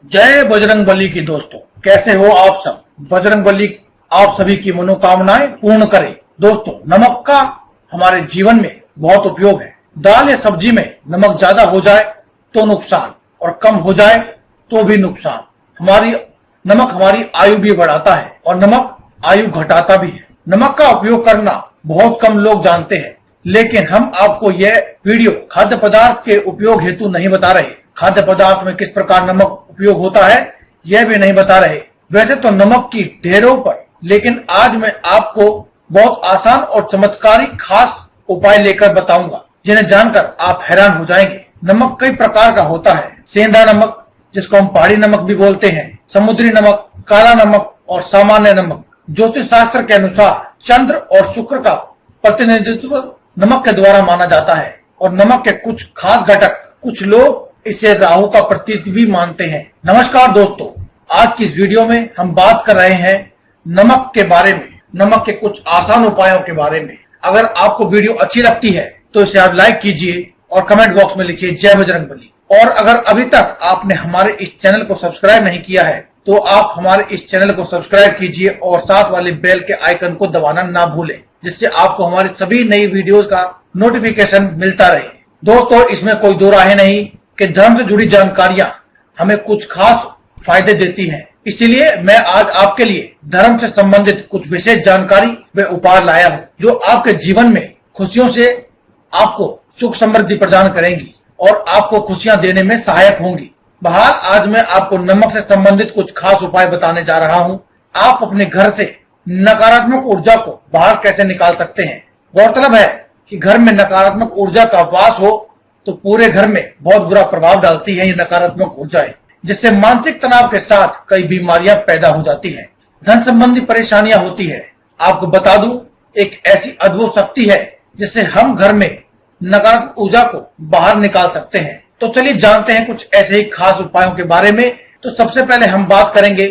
जय बजरंगबली की दोस्तों, कैसे हो आप सब। बजरंगबली आप सभी की मनोकामनाएं पूर्ण करे। दोस्तों, नमक का हमारे जीवन में बहुत उपयोग है। दाल या सब्जी में नमक ज्यादा हो जाए तो नुकसान और कम हो जाए तो भी नुकसान। नमक हमारी आयु भी बढ़ाता है और नमक आयु घटाता भी है। नमक का उपयोग करना बहुत कम लोग जानते हैं, लेकिन हम आपको यह वीडियो खाद्य पदार्थ के उपयोग हेतु नहीं बता रहे। खाद्य पदार्थ में किस प्रकार नमक उपयोग होता है यह भी नहीं बता रहे। वैसे तो नमक की ढेरों पर, लेकिन आज मैं आपको बहुत आसान और चमत्कारी खास उपाय लेकर बताऊंगा, जिन्हें जानकर आप हैरान हो जाएंगे। नमक कई प्रकार का होता है। सेंधा नमक, जिसको हम पहाड़ी नमक भी बोलते हैं, समुद्री नमक, काला नमक और सामान्य नमक। ज्योतिष शास्त्र के अनुसार चंद्र और शुक्र का प्रतिनिधित्व नमक के द्वारा माना जाता है और नमक के कुछ खास घटक, कुछ लोग इसे राहु का प्रतीक भी मानते हैं। नमस्कार दोस्तों, आज की इस वीडियो में हम बात कर रहे हैं नमक के बारे में, नमक के कुछ आसान उपायों के बारे में। अगर आपको वीडियो अच्छी लगती है तो इसे आप लाइक कीजिए और कमेंट बॉक्स में लिखिए जय बजरंगबली। और अगर अभी तक आपने हमारे इस चैनल को सब्सक्राइब नहीं किया है तो आप हमारे इस चैनल को सब्सक्राइब कीजिए और साथ वाले बेल के आइकन को दबाना ना भूलें, जिससे आपको हमारी सभी नई वीडियोस का नोटिफिकेशन मिलता रहे। दोस्तों, इसमें कोई दो राहें नहीं कि धर्म से जुड़ी जानकारियां हमें कुछ खास फायदे देती हैं। इसीलिए मैं आज आपके लिए धर्म से संबंधित कुछ विशेष जानकारी व उपाय लाया हूं, जो आपके जीवन में खुशियों से आपको सुख समृद्धि प्रदान करेंगी और आपको खुशियां देने में सहायक होंगी। बहरहाल, आज मैं आपको नमक से संबंधित कुछ खास उपाय बताने जा रहा हूं। आप अपने घर से नकारात्मक ऊर्जा को बाहर कैसे निकाल सकते हैं। गौरतलब है कि घर में नकारात्मक ऊर्जा का वास हो तो पूरे घर में बहुत बुरा प्रभाव डालती है ये नकारात्मक ऊर्जाएं, जिससे मानसिक तनाव के साथ कई बीमारियां पैदा हो जाती हैं, धन संबंधी परेशानियां होती है। आपको बता दूं, एक ऐसी अद्भुत शक्ति है जिससे हम घर में नकारात्मक ऊर्जा को बाहर निकाल सकते हैं। तो चलिए जानते हैं कुछ ऐसे ही खास उपायों के बारे में। तो सबसे पहले हम बात करेंगे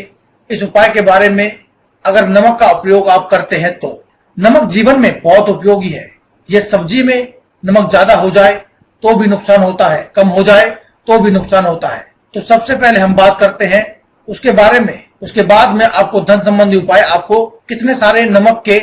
इस उपाय के बारे में। अगर नमक का उपयोग आप करते हैं तो नमक जीवन में बहुत उपयोगी है। यह सब्जी में नमक ज्यादा हो जाए तो भी नुकसान होता है, कम हो जाए तो भी नुकसान होता है। तो सबसे पहले हम बात करते हैं उसके बारे में। उसके बाद में आपको धन संबंधी उपाय, आपको कितने सारे नमक के,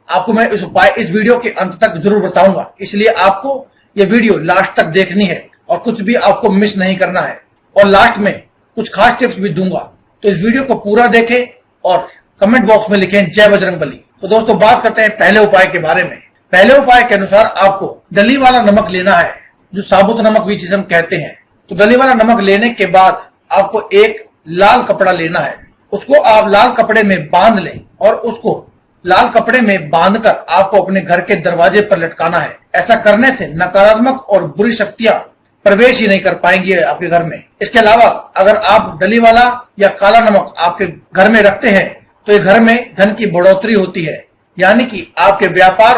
आपको मैं इस वीडियो के अंत तक जरूर बताऊंगा। इसलिए आपको ये वीडियो लास्ट तक देखनी है और कुछ भी आपको मिस नहीं करना है। और लास्ट में कुछ खास टिप्स भी दूंगा, तो इस वीडियो को पूरा देखें और कमेंट बॉक्स में लिखें जय बजरंगबली। तो दोस्तों, बात करते हैं पहले उपाय के बारे में। पहले उपाय के अनुसार आपको डली वाला नमक लेना है, जो साबुत नमक भी जिसे हम कहते हैं। तो डली वाला नमक लेने के बाद आपको एक लाल कपड़ा लेना है। उसको आप लाल कपड़े में बांध लें और उसको लाल कपड़े में बांधकर आपको अपने घर के दरवाजे पर लटकाना है। ऐसा करने से नकारात्मक और बुरी शक्तियां प्रवेश ही नहीं कर पाएंगी आपके घर में। इसके अलावा अगर आप डली वाला या काला नमक आपके घर में रखते हैं तो ये घर में धन की बढ़ोतरी होती है, यानी कि आपके व्यापार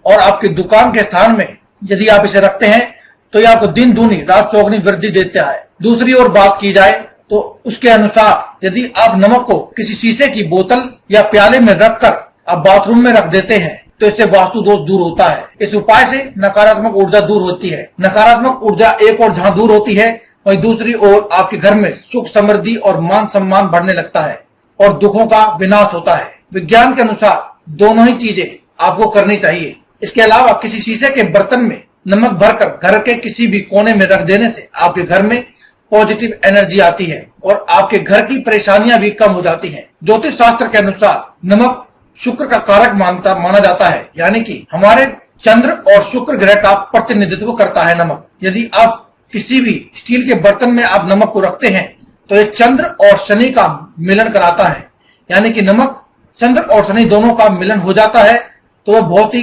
और आपकी दुकान के स्थान में यदि आप इसे रखते हैं तो यह आपको दिन दूनी रात चौगुनी वृद्धि देता है। दूसरी ओर बात की जाए तो उसके अनुसार यदि आप नमक को किसी शीशे की बोतल या प्याले में रखकर आप बाथरूम में रख देते हैं तो इससे वास्तु दोष दूर होता है। इस उपाय से नकारात्मक ऊर्जा दूर होती है। नकारात्मक ऊर्जा एक और जहां दूर होती है, वहीं दूसरी ओर आपके घर में सुख समृद्धि और मान सम्मान बढ़ने लगता है और दुखों का विनाश होता है। विज्ञान के अनुसार दोनों ही चीजें आपको करनी चाहिए। इसके अलावा किसी शीशे के बर्तन में नमक भरकर घर के किसी भी कोने में रख देने से आपके घर में पॉजिटिव एनर्जी आती है और आपके घर की परेशानियां भी कम हो जाती हैं। ज्योतिष शास्त्र के अनुसार नमक शुक्र का कारक माना जाता है, यानी कि हमारे चंद्र और शुक्र ग्रह का प्रतिनिधित्व करता है नमक। यदि आप किसी भी स्टील के बर्तन में आप नमक को रखते हैं तो ये चंद्र और शनि का मिलन कराता है, यानी कि नमक चंद्र और शनि दोनों का मिलन हो जाता है तो वह बहुत ही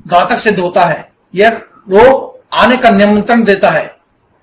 घातक सिद्ध होता है। यह रोग आने का निमंत्रण देता है।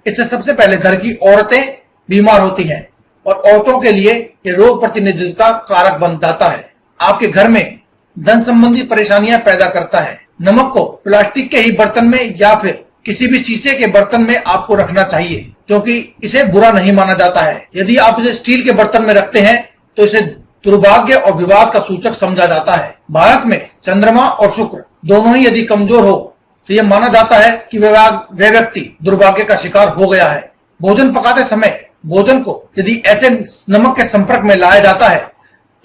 इससे सबसे पहले घर की औरतें बीमार होती हैं और औरतों के लिए यह रोग प्रतिनिधित्व का कारक बन जाता है। आपके घर में धन संबंधी परेशानियां पैदा करता है। नमक को प्लास्टिक के ही बर्तन में या फिर किसी भी शीशे के बर्तन में आपको रखना चाहिए, क्योंकि इसे बुरा नहीं माना जाता है। यदि आप इसे स्टील के बर्तन में रखते हैं तो इसे दुर्भाग्य और विवाद का सूचक समझा जाता है। भारत में चंद्रमा और शुक्र दोनों ही यदि कमजोर हो तो यह माना जाता है कि वह व्यक्ति दुर्भाग्य का शिकार हो गया है। भोजन पकाते समय भोजन को यदि ऐसे नमक के संपर्क में लाया जाता है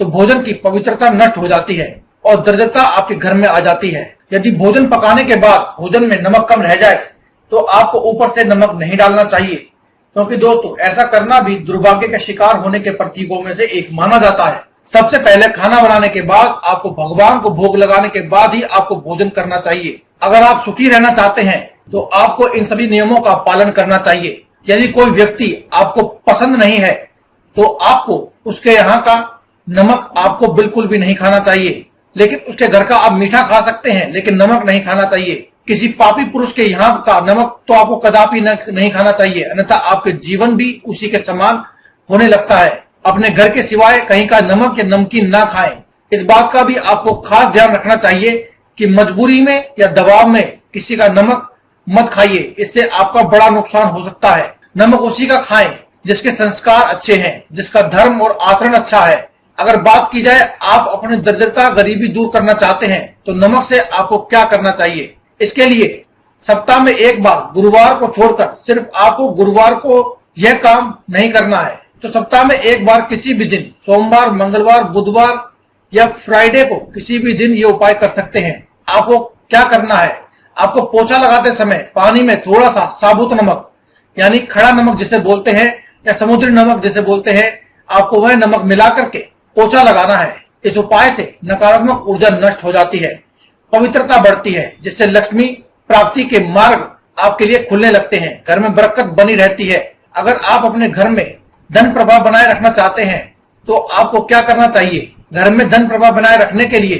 तो भोजन की पवित्रता नष्ट हो जाती है और दरिद्रता आपके घर में आ जाती है। यदि भोजन पकाने के बाद भोजन में नमक कम रह जाए तो आपको ऊपर से नमक नहीं डालना चाहिए, क्योंकि दोस्तों ऐसा करना भी दुर्भाग्य का शिकार होने के प्रतीकों में से एक माना जाता है। सबसे पहले खाना बनाने के बाद आपको भगवान को भोग लगाने के बाद ही आपको भोजन करना चाहिए। अगर आप सुखी रहना चाहते हैं तो आपको इन सभी नियमों का पालन करना चाहिए। यदि कोई व्यक्ति आपको पसंद नहीं है तो आपको उसके यहाँ का नमक आपको बिल्कुल भी नहीं खाना चाहिए, लेकिन उसके घर का आप मीठा खा सकते हैं लेकिन नमक नहीं खाना चाहिए। किसी पापी पुरुष के यहाँ का नमक तो आपको कदापि नहीं खाना चाहिए, अन्यथा आपके जीवन भी उसी के समान होने लगता है। अपने घर के सिवाय कहीं का नमक या नमकीन ना खाएं। इस बात का भी आपको खास ध्यान रखना चाहिए कि मजबूरी में या दबाव में किसी का नमक मत खाइए, इससे आपका बड़ा नुकसान हो सकता है। नमक उसी का खाएं जिसके संस्कार अच्छे हैं, जिसका धर्म और आचरण अच्छा है। अगर बात की जाए आप अपनी दरिद्रता गरीबी दूर करना चाहते हैं तो नमक से आपको क्या करना चाहिए। इसके लिए सप्ताह में एक बार गुरुवार को छोड़कर सिर्फ आपको गुरुवार को यह काम नहीं करना है, तो सप्ताह में एक बार किसी भी दिन, सोमवार, मंगलवार, बुधवार या फ्राइडे को किसी भी दिन ये उपाय कर सकते हैं। आपको क्या करना है, आपको पोछा लगाते समय पानी में थोड़ा सा साबुत नमक यानी खड़ा नमक जिसे बोलते हैं या समुद्री नमक जिसे बोलते हैं, आपको वह नमक मिला करके पोछा लगाना है। इस उपाय से नकारात्मक ऊर्जा नष्ट हो जाती है, पवित्रता बढ़ती है, जिससे लक्ष्मी प्राप्ति के मार्ग आपके लिए खुलने लगते हैं, घर में बरकत बनी रहती है। अगर आप अपने घर में धन प्रभाव बनाए रखना चाहते हैं तो आपको क्या करना चाहिए, घर में धन प्रभाव बनाए रखने के लिए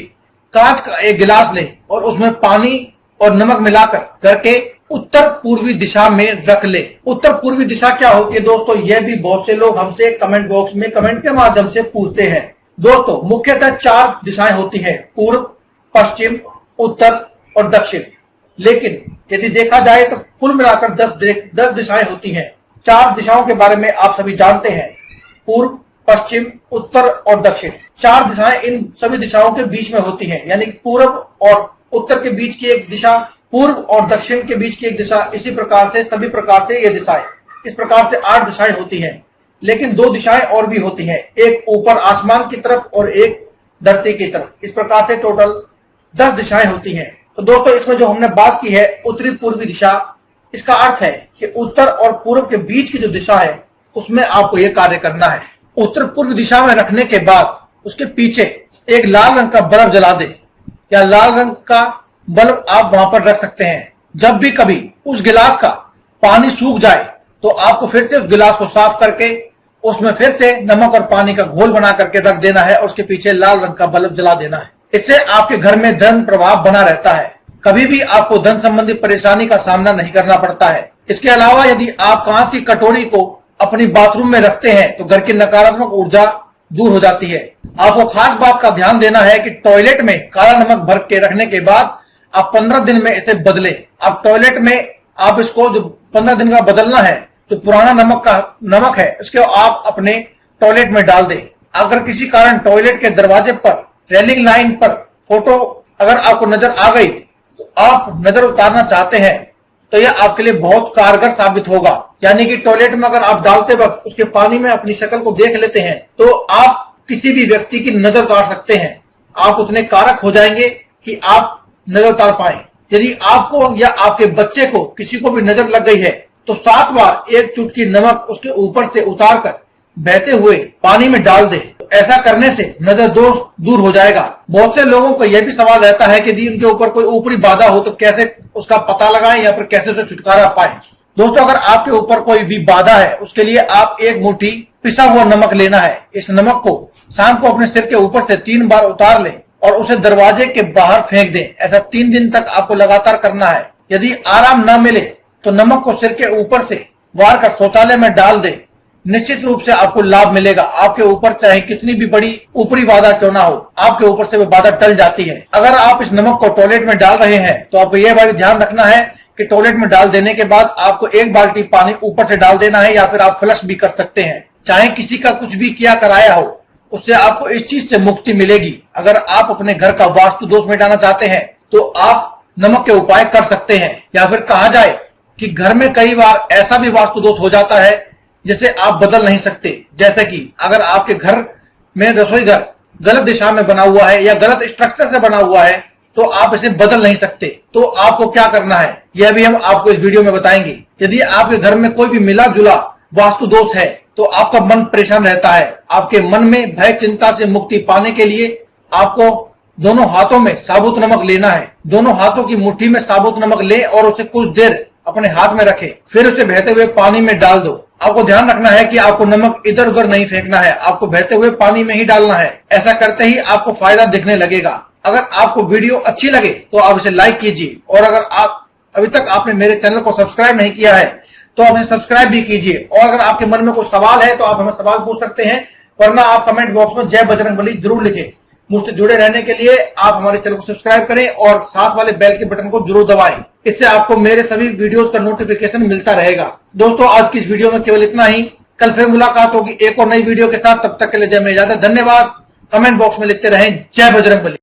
कांच का एक गिलास लें और उसमें पानी और नमक मिलाकर घर के उत्तर पूर्वी दिशा में रख ले। उत्तर पूर्वी दिशा क्या होती है दोस्तों, यह भी बहुत से लोग हमसे कमेंट बॉक्स में कमेंट के माध्यम से पूछते हैं। दोस्तों मुख्यतः 4 दिशाएं होती हैं, पूर्व, पश्चिम, उत्तर और दक्षिण। लेकिन यदि देखा जाए तो कुल मिलाकर 10 दिशाएं होती हैं। 4 दिशाओं के बारे में आप सभी जानते हैं, पूर्व, पश्चिम, उत्तर और दक्षिण। 4 दिशाएं इन सभी दिशाओं के बीच में होती हैं, यानी पूर्व और उत्तर के बीच की एक दिशा, पूर्व और दक्षिण के बीच की एक दिशा, इसी प्रकार से सभी प्रकार से ये दिशाएं, इस प्रकार से 8 दिशाएं होती हैं। लेकिन 2 दिशाएं और भी होती हैं, एक ऊपर आसमान की तरफ और एक धरती की तरफ। इस प्रकार से टोटल 10 दिशाएं होती हैं। तो दोस्तों इसमें जो हमने बात की है उत्तरी पूर्वी दिशा, इसका अर्थ है कि उत्तर और पूर्व के बीच की जो दिशा है उसमें आपको यह कार्य करना है। उत्तर पूर्व दिशा में रखने के बाद उसके पीछे एक लाल रंग का बल्ब जला दे या लाल रंग का बल्ब आप वहां पर रख सकते हैं। जब भी कभी उस गिलास का पानी सूख जाए तो आपको फिर से उस गिलास को साफ करके उसमें फिर से नमक और पानी का घोल बना करके रख देना है और उसके पीछे लाल रंग का बल्ब जला देना है। इससे आपके घर में धन प्रभाव बना रहता है, कभी भी आपको धन संबंधी परेशानी का सामना नहीं करना पड़ता है। इसके अलावा यदि आप कांच की कटोरी को अपनी बाथरूम में रखते हैं तो घर की नकारात्मक ऊर्जा दूर हो जाती है। आपको खास बात का ध्यान देना है कि टॉयलेट में काला नमक भर के रखने के बाद आप 15 दिन में इसे बदलें। आप टॉयलेट में आप इसको जो 15 दिन का बदलना है, तो पुराना नमक है उसके आप अपने टॉयलेट में डाल दें। अगर किसी कारण टॉयलेट के दरवाजे पर रेलिंग लाइन पर फोटो अगर आपको नजर आ गई तो आप नजर उतारना चाहते हैं तो यह आपके लिए बहुत कारगर साबित होगा। यानी कि टॉयलेट में अगर आप डालते वक्त उसके पानी में अपनी शक्ल को देख लेते हैं तो आप किसी भी व्यक्ति की नजर उतार सकते हैं। आप उतने कारक हो जाएंगे कि आप नजर उतार पाए। यदि आपको या आपके बच्चे को किसी को भी नजर लग गई है तो 7 बार एक चुटकी नमक उसके ऊपर से उतार कर बहते हुए पानी में डाल दे। तो ऐसा करने से नजर दोष दूर हो जाएगा। बहुत से लोगों को यह भी सवाल रहता है कि यदि उनके ऊपर कोई ऊपरी बाधा हो तो कैसे उसका पता लगाएं या फिर कैसे उसे छुटकारा पाएं। दोस्तों अगर आपके ऊपर कोई भी बाधा है उसके लिए आप एक मुट्ठी पिसा हुआ नमक लेना है। इस नमक को शाम को अपने सिर के ऊपर से 3 बार उतार लें और उसे दरवाजे के बाहर फेंक दें। ऐसा 3 दिन तक आपको लगातार करना है। यदि आराम न मिले तो नमक को सिर के ऊपर से वार कर शौचालय में डाल दें। निश्चित रूप से आपको लाभ मिलेगा। आपके ऊपर चाहे कितनी भी बड़ी ऊपरी बाधा क्यों ना हो, आपके ऊपर से वो बाधा टल जाती है। अगर आप इस नमक को टॉयलेट में डाल रहे हैं तो आपको यह बात ध्यान रखना है कि टॉयलेट में डाल देने के बाद आपको 1 बाल्टी पानी ऊपर से डाल देना है या फिर आप फ्लश भी कर सकते हैं। चाहे किसी का कुछ भी किया कराया हो, उससे आपको इस चीज से मुक्ति मिलेगी। अगर आप अपने घर का वास्तु दोष मिटाना चाहते हैं तो आप नमक के उपाय कर सकते हैं। या फिर कहा जाए कि घर में कई बार ऐसा भी वास्तु दोष हो जाता है जिसे आप बदल नहीं सकते। जैसे कि अगर आपके घर में रसोई घर गलत दिशा में बना हुआ है या गलत स्ट्रक्चर से बना हुआ है तो आप इसे बदल नहीं सकते। तो आपको क्या करना है यह भी हम आपको इस वीडियो में बताएंगे। यदि आपके घर में कोई भी मिला जुला वास्तु दोष है तो आपका मन परेशान रहता है। आपके मन में भय चिंता से मुक्ति पाने के लिए आपको दोनों हाथों में साबुत नमक लेना है। दोनों हाथों की मुट्ठी में साबुत नमक ले और उसे कुछ देर अपने हाथ में रखें, फिर उसे बहते हुए पानी में डाल दो। आपको ध्यान रखना है कि आपको नमक इधर उधर नहीं फेंकना है, आपको बहते हुए पानी में ही डालना है। ऐसा करते ही आपको फायदा दिखने लगेगा। अगर आपको वीडियो अच्छी लगे तो आप इसे लाइक कीजिए और अगर आप अभी तक आपने मेरे चैनल को सब्सक्राइब नहीं किया है तो आप इसे सब्सक्राइब भी कीजिए। और अगर आपके मन में कोई सवाल है तो आप हमें सवाल पूछ सकते हैं, वरना आप कमेंट बॉक्स में जय बजरंगबली जरूर लिखें। मुझसे जुड़े रहने के लिए आप हमारे चैनल को सब्सक्राइब करें और साथ वाले बेल के बटन को जरूर दबाएं। इससे आपको मेरे सभी वीडियोस का नोटिफिकेशन मिलता रहेगा। दोस्तों आज की इस वीडियो में केवल इतना ही। कल फिर मुलाकात होगी एक और नई वीडियो के साथ। तब तक के लिए जय में इजाजत। धन्यवाद। कमेंट बॉक्स में लिखते रहें जय बजरंगबली।